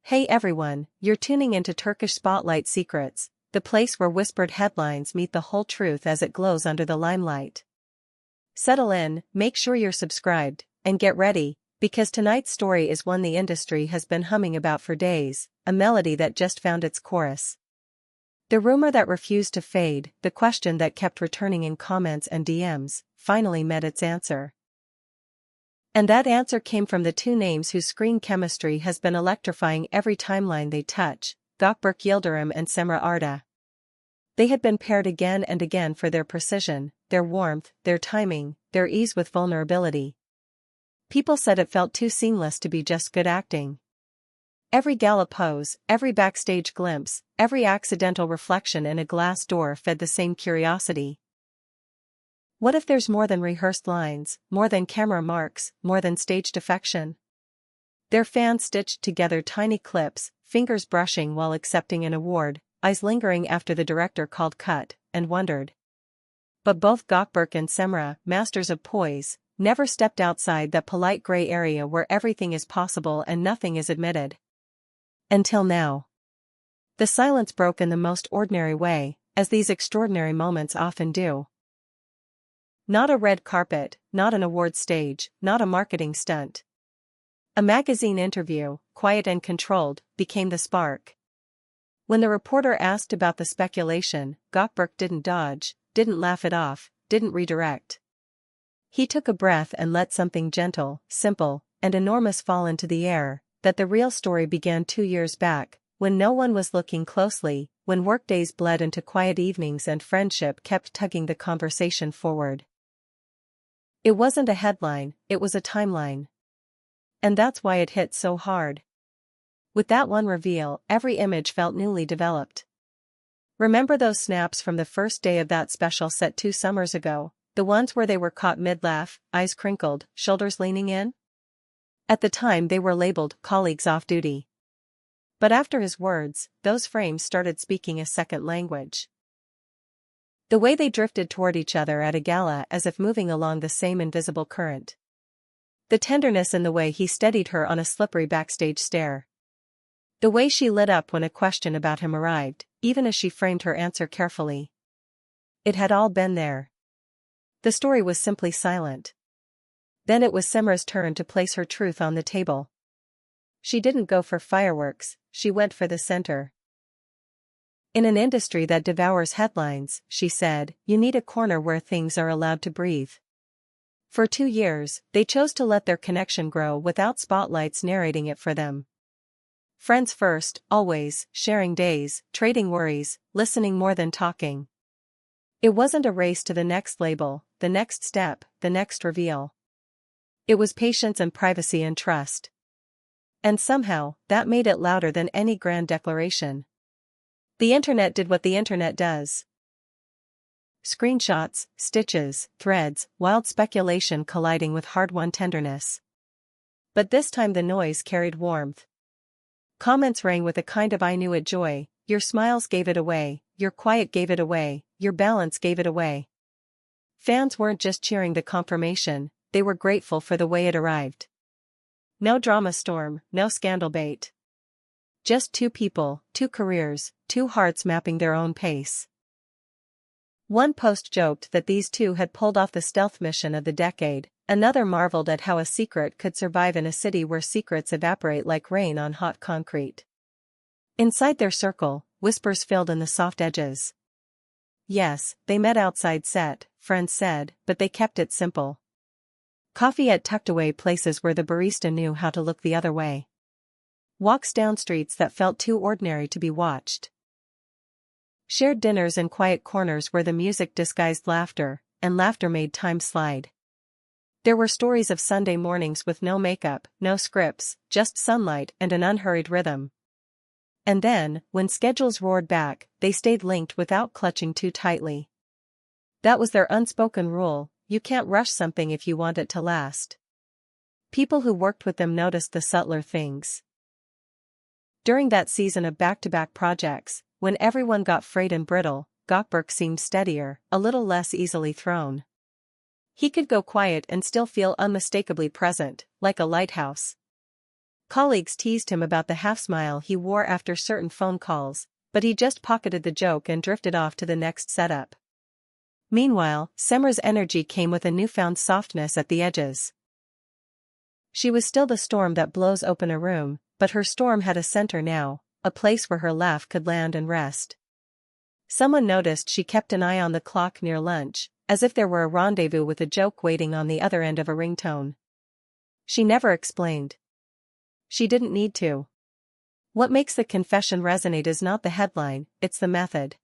Hey everyone, you're tuning into Turkish Spotlight Secrets, the place where whispered headlines meet the whole truth as it glows under the limelight. Settle in, make sure you're subscribed, and get ready, because tonight's story is one the industry has been humming about for days, a melody that just found its chorus. The rumor that refused to fade, the question that kept returning in comments and DMs, finally met its answer. And that answer came from the two names whose screen chemistry has been electrifying every timeline they touch, Gökberk Yildirim and Seamra Arda. They had been paired again and again for their precision, their warmth, their timing, their ease with vulnerability. People said it felt too seamless to be just good acting. Every gala pose, every backstage glimpse, every accidental reflection in a glass door fed the same curiosity. What if there's more than rehearsed lines, more than camera marks, more than staged affection? Their fans stitched together tiny clips, fingers brushing while accepting an award, eyes lingering after the director called cut, and wondered. But both Gökberk and Seamra, masters of poise, never stepped outside that polite gray area where everything is possible and nothing is admitted. Until now. The silence broke in the most ordinary way, as these extraordinary moments often do. Not a red carpet, not an award stage, not a marketing stunt. A magazine interview, quiet and controlled, became the spark. When the reporter asked about the speculation, Gökberk didn't dodge, didn't laugh it off, didn't redirect. He took a breath and let something gentle, simple, and enormous fall into the air, that the real story began 2 years back, when no one was looking closely, when workdays bled into quiet evenings and friendship kept tugging the conversation forward. It wasn't a headline, it was a timeline. And that's why it hit so hard. With that one reveal, every image felt newly developed. Remember those snaps from the first day of that special set 2 summers ago, the ones where they were caught mid-laugh, eyes crinkled, shoulders leaning in? At the time they were labeled colleagues off duty. But after his words, those frames started speaking a second language. The way they drifted toward each other at a gala as if moving along the same invisible current. The tenderness in the way he steadied her on a slippery backstage stair. The way she lit up when a question about him arrived, even as she framed her answer carefully. It had all been there. The story was simply silent. Then it was Seamra's turn to place her truth on the table. She didn't go for fireworks, she went for the center. In an industry that devours headlines, she said, you need a corner where things are allowed to breathe. For 2 years, they chose to let their connection grow without spotlights narrating it for them. Friends first, always, sharing days, trading worries, listening more than talking. It wasn't a race to the next label, the next step, the next reveal. It was patience and privacy and trust. And somehow, that made it louder than any grand declaration. The internet did what the internet does. Screenshots, stitches, threads, wild speculation colliding with hard-won tenderness. But this time the noise carried warmth. Comments rang with a kind of I knew it joy, your smiles gave it away, your quiet gave it away, your balance gave it away. Fans weren't just cheering the confirmation, they were grateful for the way it arrived. No drama storm, no scandal bait. Just 2 people, 2 careers, 2 hearts mapping their own pace. One post joked that these two had pulled off the stealth mission of the decade, another marveled at how a secret could survive in a city where secrets evaporate like rain on hot concrete. Inside their circle, whispers filled in the soft edges. Yes, they met outside set, friends said, but they kept it simple. Coffee at tucked-away places where the barista knew how to look the other way. Walks down streets that felt too ordinary to be watched. Shared dinners in quiet corners where the music disguised laughter, and laughter made time slide. There were stories of Sunday mornings with no makeup, no scripts, just sunlight and an unhurried rhythm. And then, when schedules roared back, they stayed linked without clutching too tightly. That was their unspoken rule, you can't rush something if you want it to last. People who worked with them noticed the subtler things. During that season of back-to-back projects, when everyone got frayed and brittle, Gökberk seemed steadier, a little less easily thrown. He could go quiet and still feel unmistakably present, like a lighthouse. Colleagues teased him about the half-smile he wore after certain phone calls, but he just pocketed the joke and drifted off to the next setup. Meanwhile, Seamra's energy came with a newfound softness at the edges. She was still the storm that blows open a room, but her storm had a center now, a place where her laugh could land and rest. Someone noticed she kept an eye on the clock near lunch, as if there were a rendezvous with a joke waiting on the other end of a ringtone. She never explained. She didn't need to. What makes the confession resonate is not the headline, it's the method.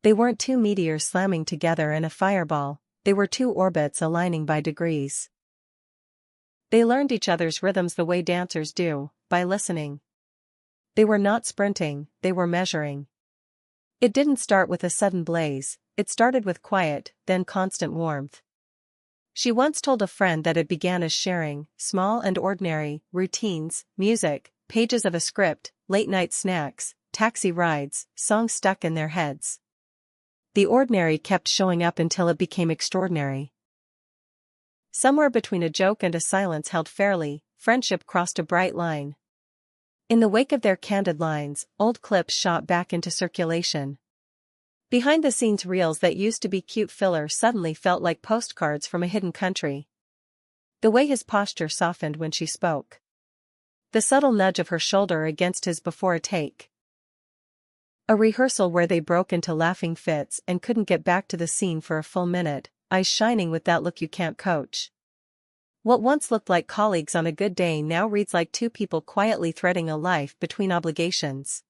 They weren't two meteors slamming together in a fireball, they were two orbits aligning by degrees. They learned each other's rhythms the way dancers do, by listening. They were not sprinting, they were measuring. It didn't start with a sudden blaze, it started with quiet, then constant warmth. She once told a friend that it began as sharing, small and ordinary, routines, music, pages of a script, late-night snacks, taxi rides, songs stuck in their heads. The ordinary kept showing up until it became extraordinary. Somewhere between a joke and a silence held fairly, friendship crossed a bright line. In the wake of their candid lines, old clips shot back into circulation. Behind-the-scenes reels that used to be cute filler suddenly felt like postcards from a hidden country. The way his posture softened when she spoke. The subtle nudge of her shoulder against his before a take. A rehearsal where they broke into laughing fits and couldn't get back to the scene for a full minute, eyes shining with that look you can't coach. What once looked like colleagues on a good day now reads like two people quietly threading a life between obligations.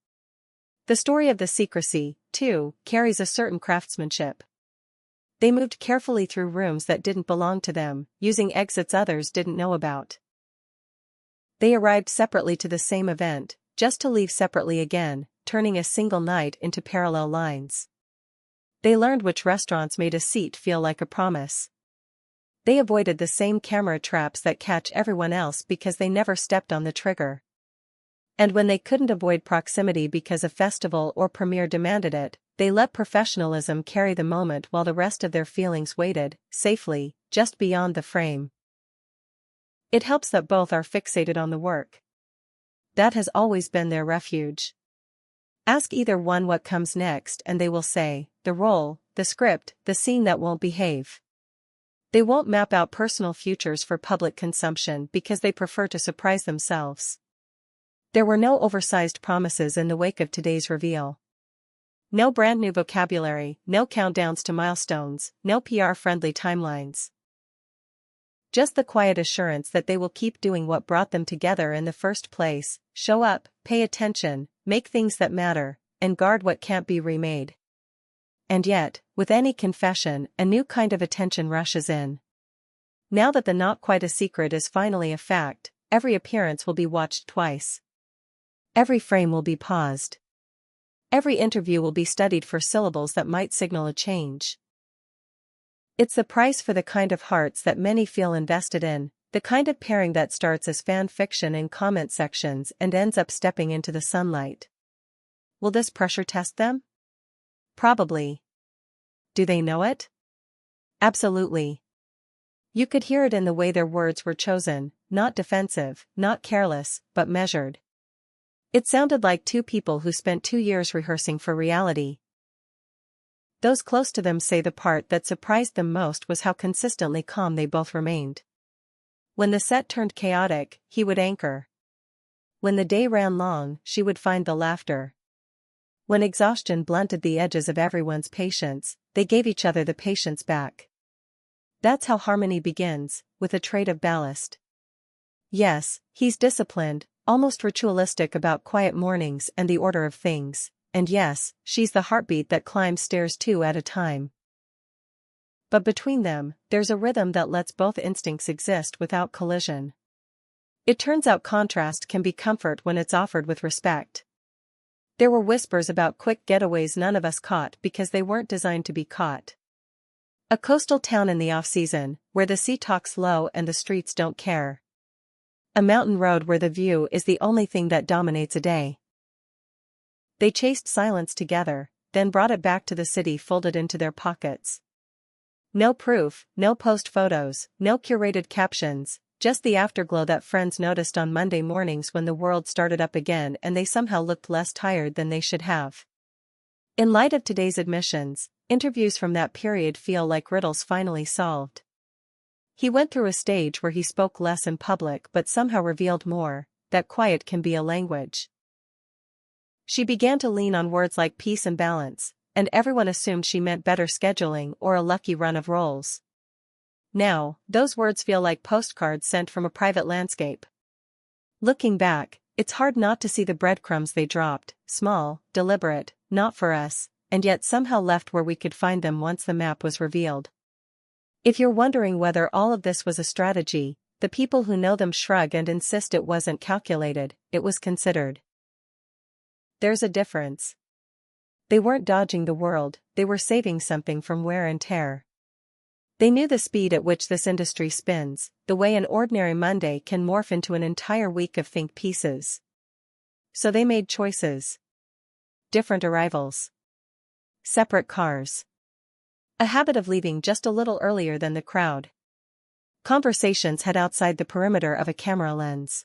The story of the secrecy, too, carries a certain craftsmanship. They moved carefully through rooms that didn't belong to them, using exits others didn't know about. They arrived separately to the same event, just to leave separately again, turning a single night into parallel lines. They learned which restaurants made a seat feel like a promise. They avoided the same camera traps that catch everyone else because they never stepped on the trigger. And when they couldn't avoid proximity because a festival or premiere demanded it, they let professionalism carry the moment while the rest of their feelings waited, safely, just beyond the frame. It helps that both are fixated on the work. That has always been their refuge. Ask either one what comes next and they will say, the role, the script, the scene that won't behave. They won't map out personal futures for public consumption because they prefer to surprise themselves. There were no oversized promises in the wake of today's reveal. No brand new vocabulary, no countdowns to milestones, no PR-friendly timelines. Just the quiet assurance that they will keep doing what brought them together in the first place, show up, pay attention, make things that matter, and guard what can't be remade. And yet, with any confession, a new kind of attention rushes in. Now that the not quite a secret is finally a fact, every appearance will be watched twice. Every frame will be paused. Every interview will be studied for syllables that might signal a change. It's the price for the kind of hearts that many feel invested in, the kind of pairing that starts as fan fiction in comment sections and ends up stepping into the sunlight. Will this pressure test them? Probably. Do they know it? Absolutely. You could hear it in the way their words were chosen, not defensive, not careless, but measured. It sounded like two people who spent 2 years rehearsing for reality. Those close to them say the part that surprised them most was how consistently calm they both remained. When the set turned chaotic, he would anchor. When the day ran long, she would find the laughter. When exhaustion blunted the edges of everyone's patience, they gave each other the patience back. That's how harmony begins, with a trait of ballast. Yes, he's disciplined, almost ritualistic about quiet mornings and the order of things, and yes, she's the heartbeat that climbs stairs 2 at a time. But between them, there's a rhythm that lets both instincts exist without collision. It turns out contrast can be comfort when it's offered with respect. There were whispers about quick getaways none of us caught because they weren't designed to be caught. A coastal town in the off-season, where the sea talks low and the streets don't care. A mountain road where the view is the only thing that dominates a day. They chased silence together, then brought it back to the city folded into their pockets. No proof, no post photos, no curated captions, just the afterglow that friends noticed on Monday mornings when the world started up again and they somehow looked less tired than they should have. In light of today's admissions, interviews from that period feel like riddles finally solved. He went through a stage where he spoke less in public but somehow revealed more, that quiet can be a language. She began to lean on words like peace and balance, and everyone assumed she meant better scheduling or a lucky run of roles. Now, those words feel like postcards sent from a private landscape. Looking back, it's hard not to see the breadcrumbs they dropped, small, deliberate, not for us, and yet somehow left where we could find them once the map was revealed. If you're wondering whether all of this was a strategy, the people who know them shrug and insist it wasn't calculated, it was considered. There's a difference. They weren't dodging the world, they were saving something from wear and tear. They knew the speed at which this industry spins, the way an ordinary Monday can morph into an entire week of think pieces. So they made choices. Different arrivals. Separate cars. A habit of leaving just a little earlier than the crowd. Conversations had outside the perimeter of a camera lens.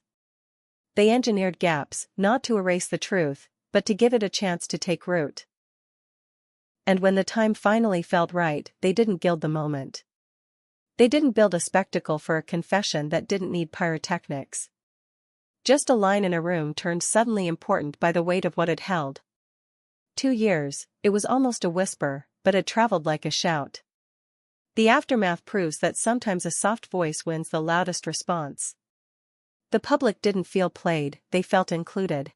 They engineered gaps, not to erase the truth, but to give it a chance to take root. And when the time finally felt right, they didn't gild the moment. They didn't build a spectacle for a confession that didn't need pyrotechnics. Just a line in a room turned suddenly important by the weight of what it held. 2 years, it was almost a whisper, but it traveled like a shout. The aftermath proves that sometimes a soft voice wins the loudest response. The public didn't feel played, they felt included.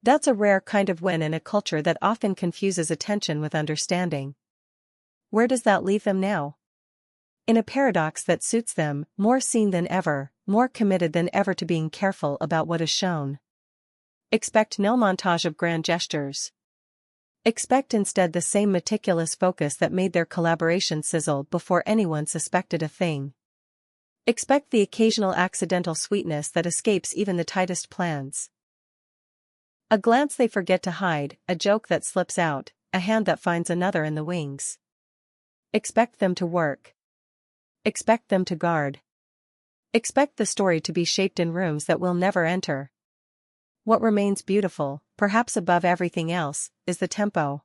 That's a rare kind of win in a culture that often confuses attention with understanding. Where does that leave them now? In a paradox that suits them, more seen than ever, more committed than ever to being careful about what is shown. Expect no montage of grand gestures. Expect instead the same meticulous focus that made their collaboration sizzle before anyone suspected a thing. Expect the occasional accidental sweetness that escapes even the tightest plans. A glance they forget to hide, a joke that slips out, a hand that finds another in the wings. Expect them to work. Expect them to guard. Expect the story to be shaped in rooms that we'll never enter. What remains beautiful, perhaps above everything else, is the tempo.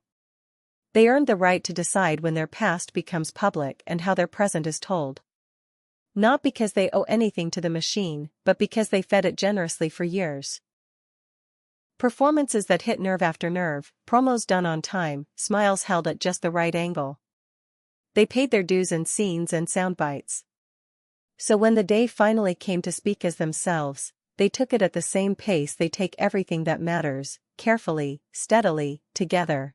They earned the right to decide when their past becomes public and how their present is told. Not because they owe anything to the machine, but because they fed it generously for years. Performances that hit nerve after nerve, promos done on time, smiles held at just the right angle. They paid their dues in scenes and sound bites. So when the day finally came to speak as themselves, they took it at the same pace they take everything that matters, carefully, steadily, together.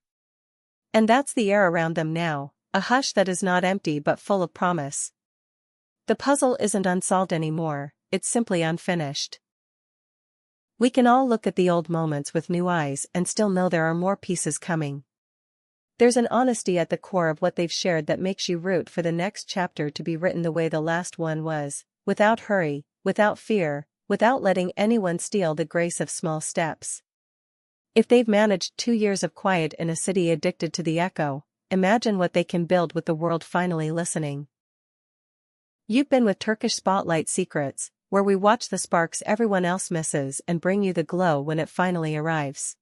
And that's the air around them now, a hush that is not empty but full of promise. The puzzle isn't unsolved anymore, it's simply unfinished. We can all look at the old moments with new eyes and still know there are more pieces coming. There's an honesty at the core of what they've shared that makes you root for the next chapter to be written the way the last one was, without hurry, without fear, without letting anyone steal the grace of small steps. If they've managed 2 years of quiet in a city addicted to the echo, imagine what they can build with the world finally listening. You've been with Turkish Spotlight Secrets, where we watch the sparks everyone else misses and bring you the glow when it finally arrives.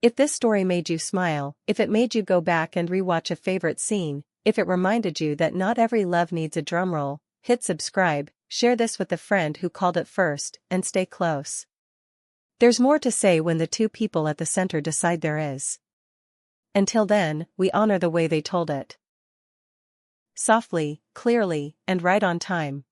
If this story made you smile, if it made you go back and rewatch a favorite scene, if it reminded you that not every love needs a drumroll, hit subscribe, share this with a friend who called it first, and stay close. There's more to say when the two people at the center decide there is. Until then, we honor the way they told it. Softly, clearly, and right on time.